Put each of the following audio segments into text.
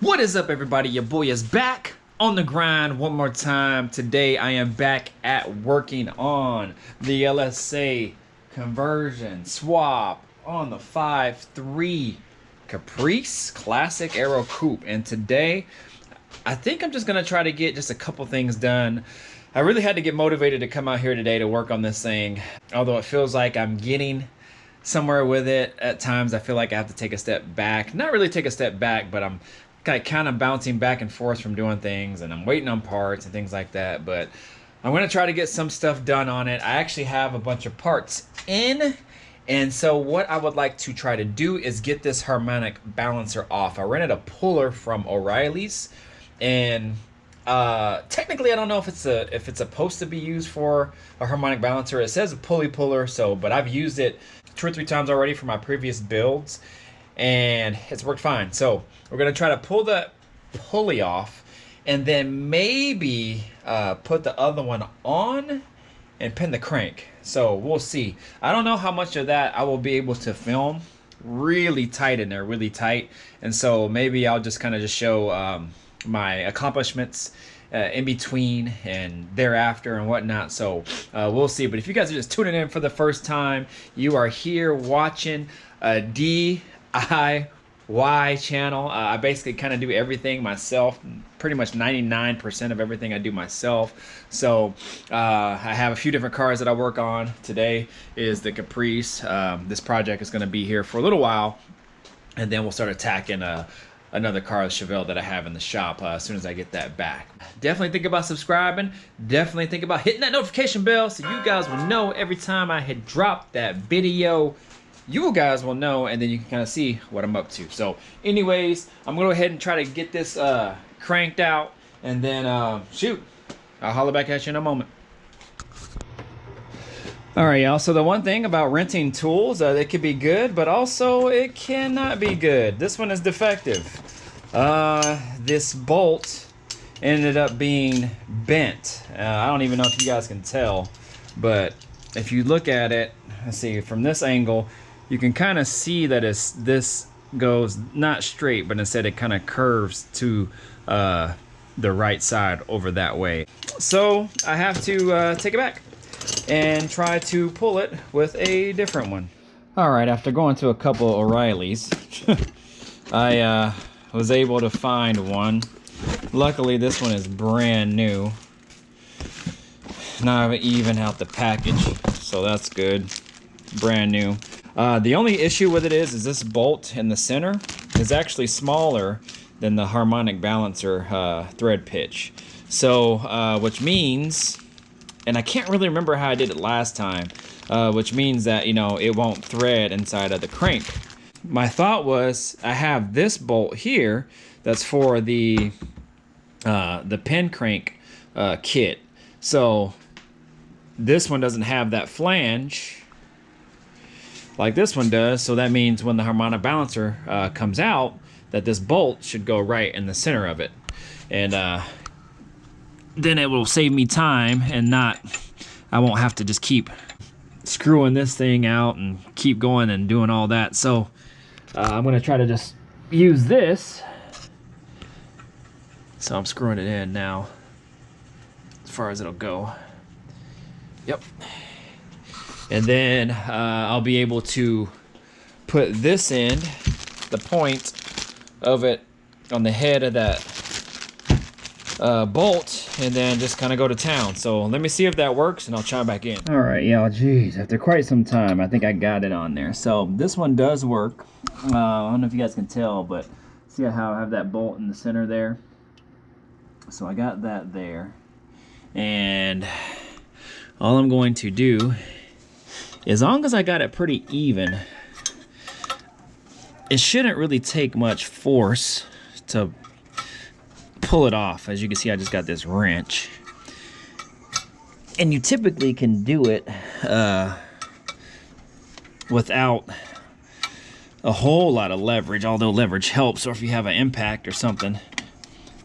What is up, everybody? Your boy is back on the grind one more time. Today I am back at working on the LSA conversion swap on the 5.3 Caprice Classic Aerocoupe. And today I think I'm just gonna try to get just a couple things done. I really had to get motivated to come out here today to work on this thing. Although it feels like I'm getting somewhere with it, at times I feel like I have to take a step back. Not really take a step back, but I'm kind of bouncing back and forth from doing things, and I'm waiting on parts and things like that. But I'm going to try to get some stuff done on it. I actually have a bunch of parts in, and so what I would like to try to do is get this harmonic balancer off. I rented a puller from O'Reilly's, and technically I don't know if it's supposed to be used for a harmonic balancer. It says a pulley puller, but I've used it 2 or 3 times already for my previous builds, and it's worked fine. So we're gonna try to pull the pulley off, and then maybe put the other one on and pin the crank. So we'll see. I don't know how much of that I will be able to film. Really tight in there, really tight. And so maybe I'll just kind of just show my accomplishments in between and thereafter and whatnot. So we'll see. But if you guys are just tuning in for the first time, you are here watching a DIY channel. I basically kind of do everything myself. Pretty much 99% of everything I do myself. So I have a few different cars that I work on. Today is the Caprice. This project is going to be here for a little while, and then we'll start attacking another car, the Chevy, that I have in the shop as soon as I get that back. Definitely think about subscribing. Definitely think about hitting that notification bell so you guys will know every time I had dropped that video. You guys will know, and then you can kind of see what I'm up to. So anyways, I'm gonna go ahead and try to get this cranked out, and then shoot, I'll holler back at you in a moment. All right, y'all, so the one thing about renting tools, it could be good, but also it cannot be good. This one is defective. This bolt ended up being bent. I don't even know if you guys can tell, but if you look at it, let's see, from this angle, you can kind of see that this goes not straight, but instead it kind of curves to the right side over that way. So I have to take it back and try to pull it with a different one. All right, after going to a couple O'Reilly's, I was able to find one. Luckily, this one is brand new. Not even out the package, so that's good. Brand new. The only issue with it is this bolt in the center is actually smaller than the harmonic balancer thread pitch. So, which means, and I can't really remember how I did it last time, which means that, you know, it won't thread inside of the crank. My thought was I have this bolt here that's for the pin crank kit. So this one doesn't have that flange like this one does, so that means when the harmonic balancer comes out, that this bolt should go right in the center of it, and then it will save me time, and I won't have to just keep screwing this thing out and keep going and doing all that. So I'm gonna try to just use this. So I'm screwing it in now as far as it'll go. Yep. And then I'll be able to put this end, the point of it, on the head of that bolt, and then just kind of go to town. So let me see if that works, and I'll chime back in. All right, y'all, geez, after quite some time, I think I got it on there. So this one does work. I don't know if you guys can tell, but see how I have that bolt in the center there? So I got that there. And all I'm going to do, as long as I got it pretty even, it shouldn't really take much force to pull it off. As you can see, I just got this wrench. And you typically can do it without a whole lot of leverage, although leverage helps, or if you have an impact or something.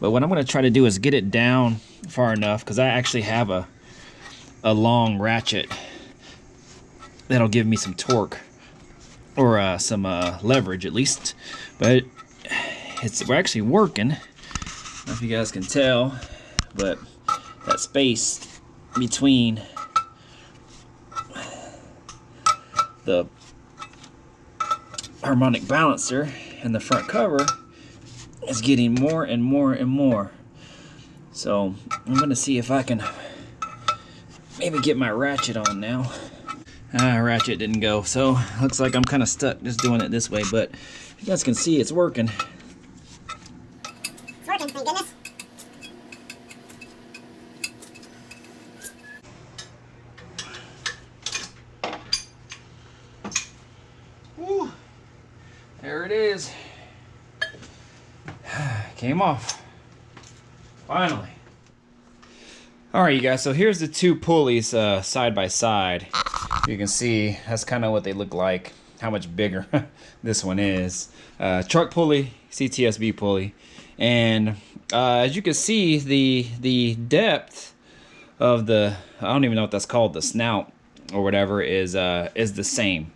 But what I'm going to try to do is get it down far enough, because I actually have a long ratchet that'll give me some torque, or some leverage at least. But we're actually working. I don't know if you guys can tell, but that space between the harmonic balancer and the front cover is getting more and more and more. So I'm gonna see if I can maybe get my ratchet on now. Ratchet didn't go, so looks like I'm kind of stuck just doing it this way, but you guys can see it's working. It's working, thank goodness. Woo. There it is. Came off. Finally. Alright, you guys, so here's the two pulleys side by side. You can see that's kind of what they look like, how much bigger this one is. Truck pulley, Cts-V pulley. And as you can see, the depth of the, I don't even know what that's called, the snout or whatever, is the same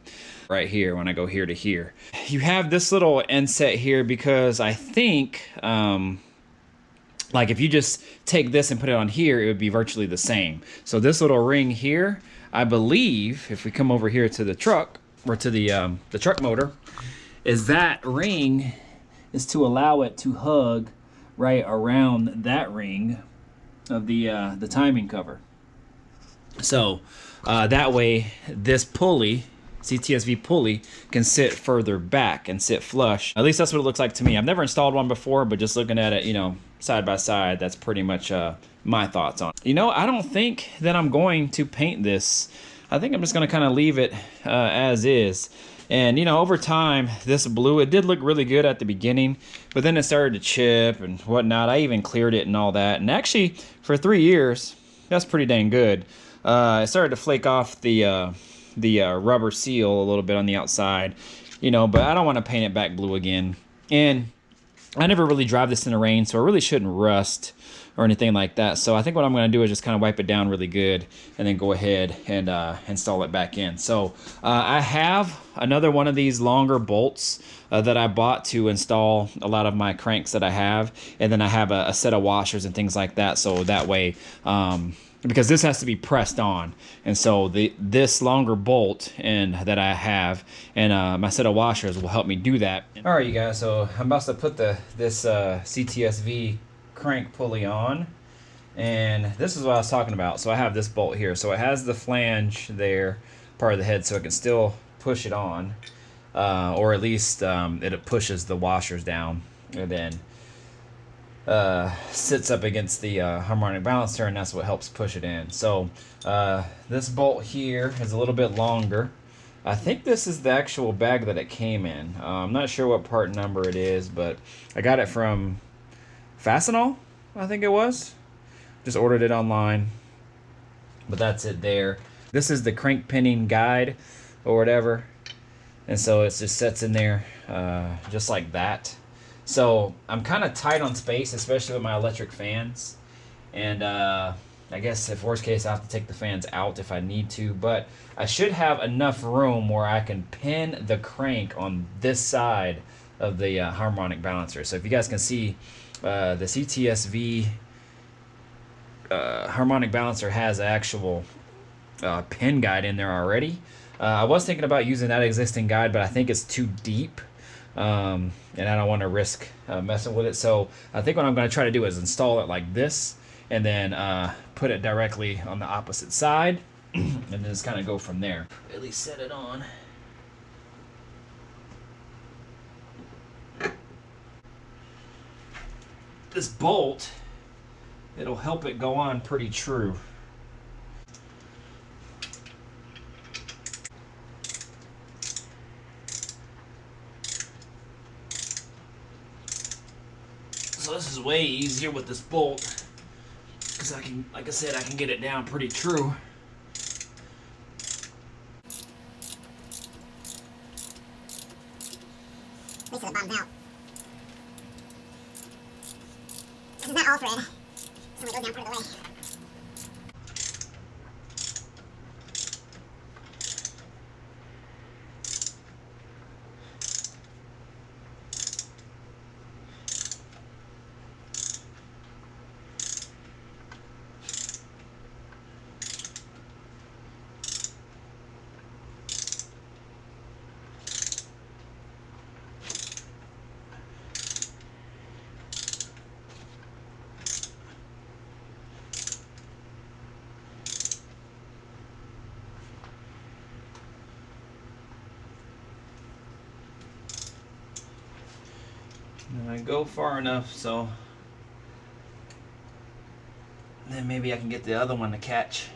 right here when I go here to here. You have this little inset here because I think, like if you just take this and put it on here, it would be virtually the same. So this little ring here, I believe, if we come over here to the truck, or to the truck motor, is that ring is to allow it to hug right around that ring of the timing cover. So that way this pulley, Cts-V pulley, can sit further back and sit flush. At least that's what it looks like to me. I've never installed one before, but just looking at it, you know, side by side, that's pretty much my thoughts on it. You know, I don't think that I'm going to paint this. I think I'm just going to kind of leave it as is. And, you know, over time, this blue, it did look really good at the beginning, but then it started to chip and whatnot. I even cleared it and all that. And actually, for 3 years, that's pretty dang good. It started to flake off the rubber seal a little bit on the outside, you know, but I don't want to paint it back blue again. And I never really drive this in the rain, so it really shouldn't rust or anything like that. So I think what I'm going to do is just kind of wipe it down really good and then go ahead and install it back in. So I have another one of these longer bolts that I bought to install a lot of my cranks that I have, and then I have a set of washers and things like that, so that way because this has to be pressed on, and so this longer bolt and that I have and my set of washers will help me do that. All right, you guys, so I'm about to put this Cts-V crank pulley on, and this is what I was talking about. So I have this bolt here, so it has the flange there, part of the head, so it can still push it on, or at least it pushes the washers down, and then sits up against the harmonic balancer, and that's what helps push it in. So this bolt here is a little bit longer. I think this is the actual bag that it came in. I'm not sure what part number it is, but I got it from Fastenal, I think it was. Just ordered it online, but that's it there. This is the crank pinning guide or whatever, and so it just sits in there just like that. So I'm kind of tight on space, especially with my electric fans, and I guess if worst case I have to take the fans out if I need to, but I should have enough room where I can pin the crank on this side of the harmonic balancer. So if you guys can see, the Cts-V harmonic balancer has an actual pin guide in there already. I was thinking about using that existing guide, but I think it's too deep, and I don't want to risk messing with it. So I think what I'm going to try to do is install it like this, and then put it directly on the opposite side, and then just kind of go from there. At least set it on. This bolt, it'll help it go on pretty true. So this is way easier with this bolt, because I can, like I said, I can get it down pretty true. At least it bottoms out. Because it's not all thread. It's only goes down part of the way. And I go far enough so then maybe I can get the other one to catch.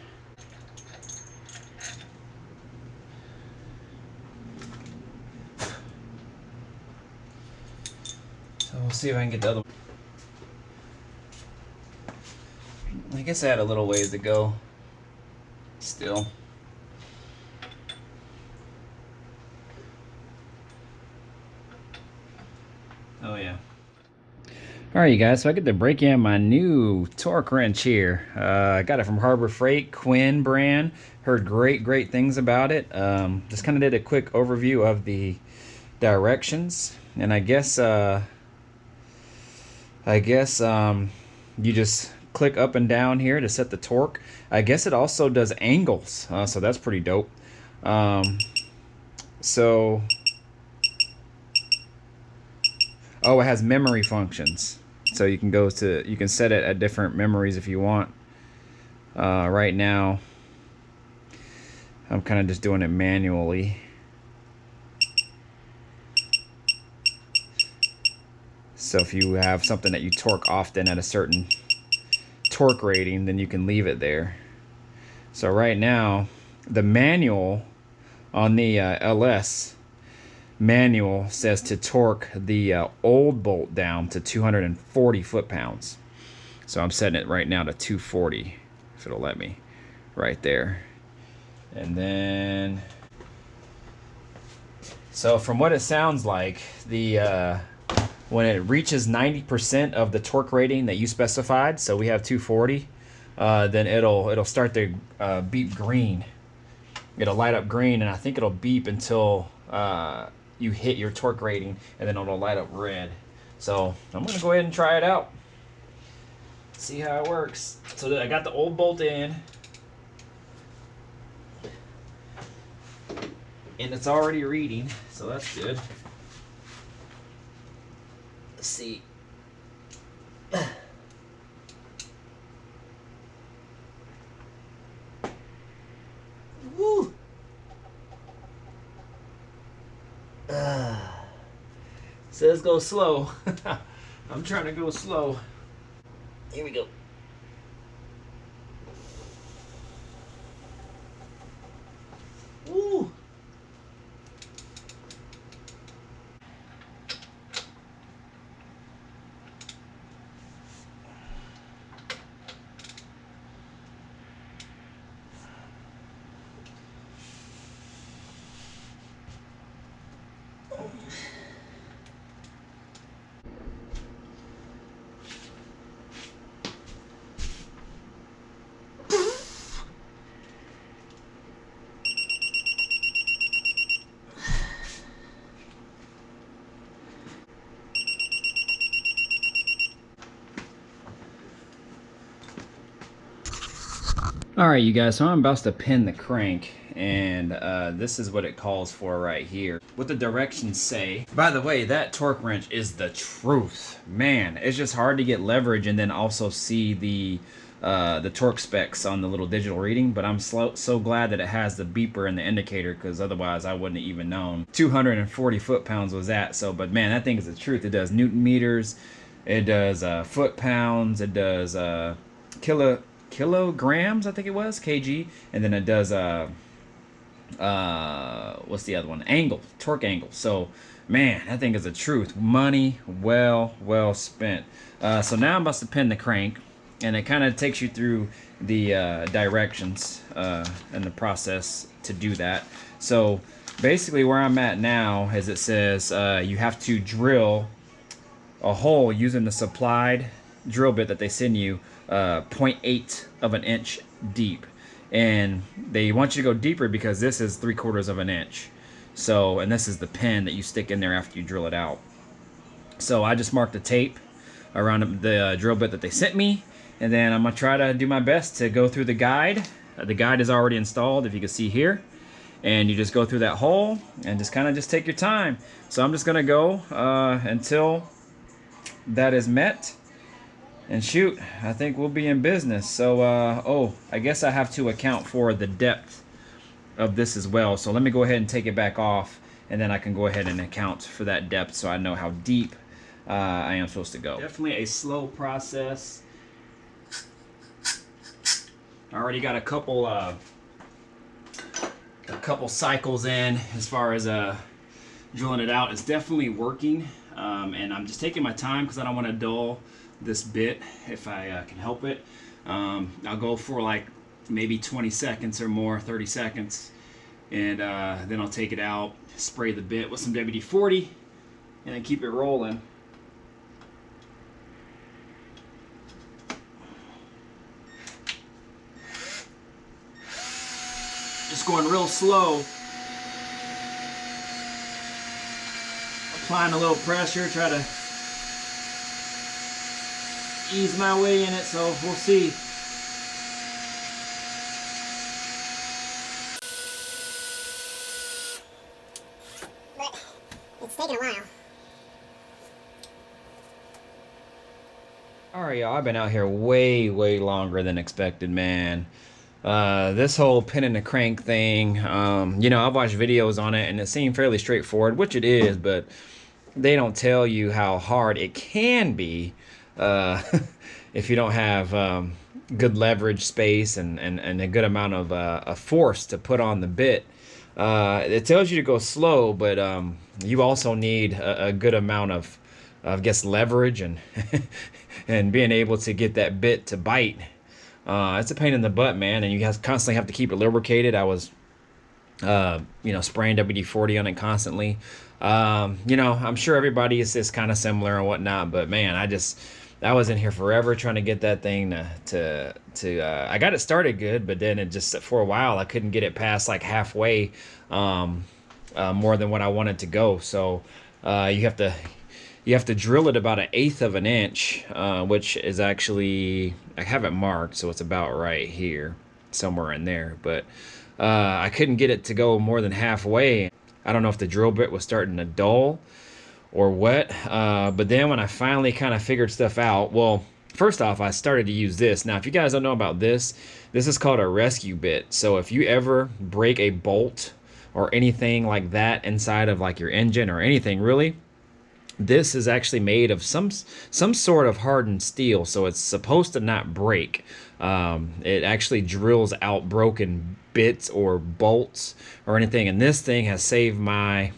So we'll see if I can get the other one. I guess I had a little ways to go still. Oh yeah. Alright you guys, so I get to break in my new torque wrench here. I got it from Harbor Freight, Quinn brand. Heard great things about it. Just kind of did a quick overview of the directions. And I guess you just click up and down here to set the torque. I guess it also does angles, so that's pretty dope. Oh, it has memory functions, so you can set it at different memories if you want. Right now I'm kind of just doing it manually. So if you have something that you torque often at a certain torque rating, then you can leave it there. So right now the manual on the LS manual says to torque the old bolt down to 240 foot-pounds. So I'm setting it right now to 240, if it'll let me, right there. And then, so from what it sounds like, the when it reaches 90% of the torque rating that you specified, so we have 240, then it'll start to beep green. It'll light up green, and I think it'll beep until you hit your torque rating, and then it'll light up red. So I'm gonna go ahead and try it out, see how it works. So I got the old bolt in, and it's already reading, so that's good. Let's see. Woo! Says go slow. I'm trying to go slow. Here we go. Woo! Alright you guys, so I'm about to pin the crank, and this is what it calls for right here. What the directions say. By the way, that torque wrench is the truth. Man, it's just hard to get leverage and then also see the torque specs on the little digital reading, but I'm so glad that it has the beeper and the indicator, because otherwise I wouldn't have even known 240 foot-pounds was that. So, but man, that thing is the truth. It does newton meters, it does foot-pounds, it does kilograms, I think it was, kg, and then it does what's the other one, angle, torque angle. So man, that thing is the truth. Money well spent. So now I'm about to pin the crank, and it kind of takes you through the directions and the process to do that. So basically where I'm at now is it says you have to drill a hole using the supplied drill bit that they send you, 0.8 of an inch deep, and they want you to go deeper because this is 3/4 of an inch. So, and this is the pin that you stick in there after you drill it out. So I just marked the tape around the drill bit that they sent me, and then I'm gonna try to do my best to go through the guide. The guide is already installed, if you can see here, and you just go through that hole and just kind of just take your time. So I'm just gonna go until that is met. And shoot, I think we'll be in business. So, oh, I guess I have to account for the depth of this as well. So let me go ahead and take it back off, and then I can go ahead and account for that depth so I know how deep I am supposed to go. Definitely a slow process. I already got a couple cycles in as far as drilling it out. It's definitely working, and I'm just taking my time because I don't want to dull this bit if I can help it. I'll go for like maybe 20 seconds or more, 30 seconds, and then I'll take it out, spray the bit with some WD-40, and then keep it rolling. Just going real slow. Applying a little pressure, try to ease my way in it, so we'll see. But it's taking a while. Alright, y'all, I've been out here way longer than expected, man. This whole pin and the crank thing, you know, I've watched videos on it and it seemed fairly straightforward, which it is, but they don't tell you how hard it can be if you don't have good leverage space and a good amount of force to put on the bit. It tells you to go slow, but you also need a good amount of I guess, leverage and and being able to get that bit to bite. It's a pain in the butt, man, and you guys constantly have to keep it lubricated. I was, you know, spraying WD-40 on it constantly. You know, I'm sure everybody is kind of similar and whatnot, but man, I was in here forever trying to get that thing I got it started good, but then it just, for a while, I couldn't get it past like halfway, more than what I wanted to go. So, you have to drill it about 1/8 of an inch, which is actually, I have it marked, so it's about right here, somewhere in there. But I couldn't get it to go more than halfway. I don't know if the drill bit was starting to dull or what. But then when I finally kind of figured stuff out, well, first off, I started to use this. Now, if you guys don't know about this, this is called a rescue bit. So if you ever break a bolt or anything like that inside of like your engine or anything really, this is actually made of some sort of hardened steel, so it's supposed to not break. It actually drills out broken bits or bolts or anything, and this thing has saved my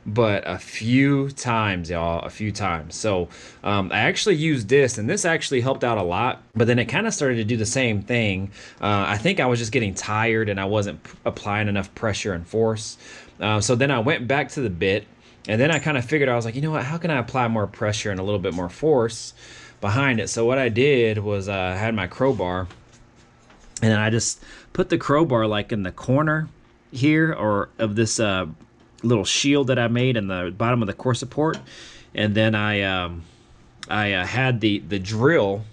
butt a few times, y'all, a few times. So I actually used this, and this actually helped out a lot, but then it kind of started to do the same thing. I think I was just getting tired and I wasn't applying enough pressure and force. So then I went back to the bit. And then I kind of figured, I was like, you know what, how can I apply more pressure and a little bit more force behind it? So what I did was I had my crowbar, and then I just put the crowbar like in the corner here, or of this little shield that I made in the bottom of the core support. And then I had the drill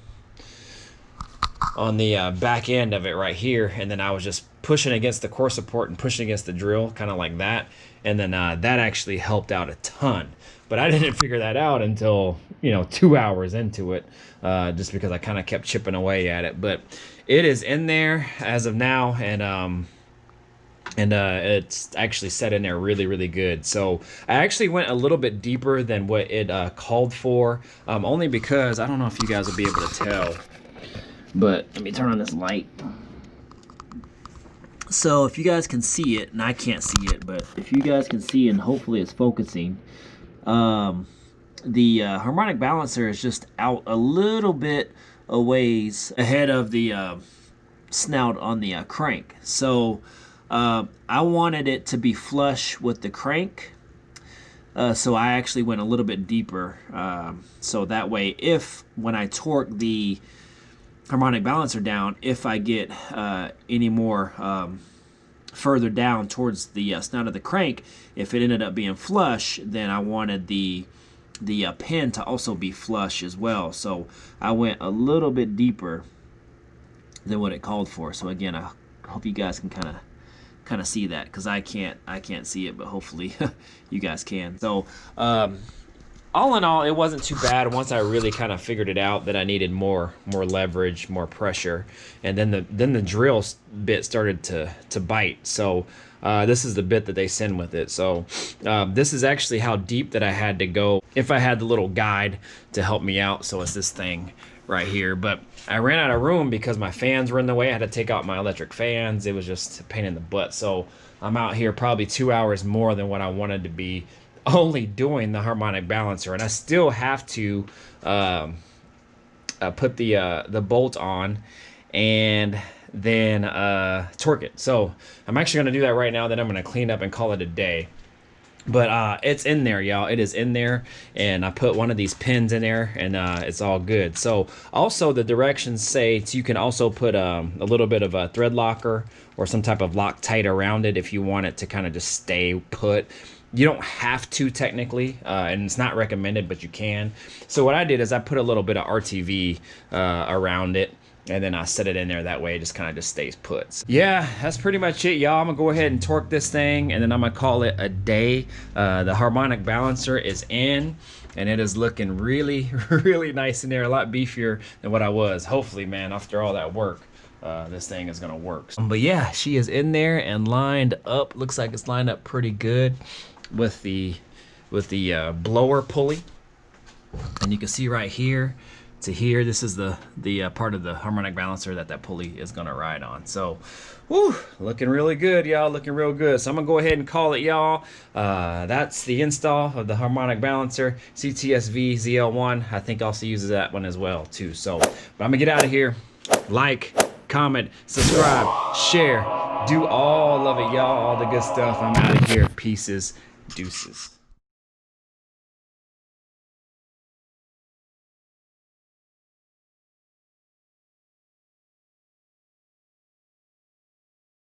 on the back end of it right here, and then I was just pushing against the core support and pushing against the drill, kind of like that. And then that actually helped out a ton. But I didn't figure that out until, you know, 2 hours into it, just because I kind of kept chipping away at it. But it is in there as of now, and it's actually set in there really good. So I actually went a little bit deeper than what it called for, only because I don't know if you guys will be able to tell, but let me turn on this light. So if you guys can see it, and I can't see it, but if you guys can see, and hopefully it's focusing, the harmonic balancer is just out a little bit a ways ahead of the snout on the crank. So I wanted it to be flush with the crank, so I actually went a little bit deeper, so that way when I torque the harmonic balancer down, if I get any more further down towards the snout of the crank, if it ended up being flush, then I wanted the pin to also be flush as well. So I went a little bit deeper than what it called for. So again, I hope you guys can kind of see that, because I can't see it, but hopefully you guys can. So all in all, it wasn't too bad once I really kind of figured it out that I needed more leverage, more pressure, and then the drill bit started to bite. So This is the bit that they send with it. So this is actually how deep that I had to go if I had the little guide to help me out. So it's this thing right here, but I ran out of room because my fans were in the way. I had to take out my electric fans. It was just a pain in the butt. So I'm out here probably 2 hours more than what I wanted to be, only doing the harmonic balancer, and I still have to put the bolt on and then torque it. So I'm actually going to do that right now. Then I'm going to clean up and call it a day. But it's in there, y'all. It is in there, and I put one of these pins in there, and it's all good. So also the directions say you can also put a little bit of a thread locker or some type of Loctite around it if you want it to kind of just stay put. You don't have to technically, and it's not recommended, but you can. So what I did is I put a little bit of RTV around it, and then I set it in there. That way it just kind of just stays put. So, yeah, that's pretty much it, y'all. I'm gonna go ahead and torque this thing, and then I'm gonna call it a day. The harmonic balancer is in, and it is looking really, really nice in there. A lot beefier than what I was. Hopefully, man, after all that work, this thing is gonna work. But yeah, she is in there and lined up. Looks like it's lined up pretty good with the blower pulley, and you can see right here to here, this is the part of the harmonic balancer that pulley is gonna ride on. So, whew, looking really good, y'all. Looking real good. So I'm gonna go ahead and call it, y'all. That's the install of the harmonic balancer, Cts-V ZL1. I think also uses that one as well too. So, but I'm gonna get out of here. Like, comment, subscribe, share, do all of it, y'all. All the good stuff. I'm out of here. Pieces, deuces.